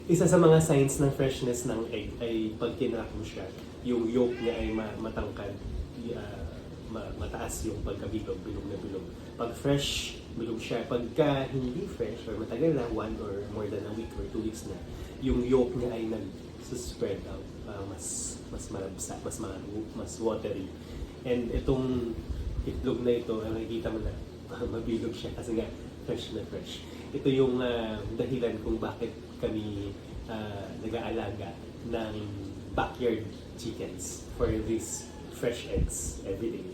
Isa sa mga signs ng freshness ng egg ay pag kinak mo siya, yung yolk niya ay matangkad, mataas yung pagkabilog, bilog na bilog. Pag fresh, bilog siya. Pagka hindi fresh or matagal na, 1 or more than a week or 2 weeks na, yung yolk niya ay nag-spread out, mas malabsa, mas watery. And itong itlog na ito, nakikita mo na mabilog siya kasi nga fresh na fresh. Ito yung dahilan kung bakit kami nag-aalaga ng backyard chickens for these fresh eggs every day.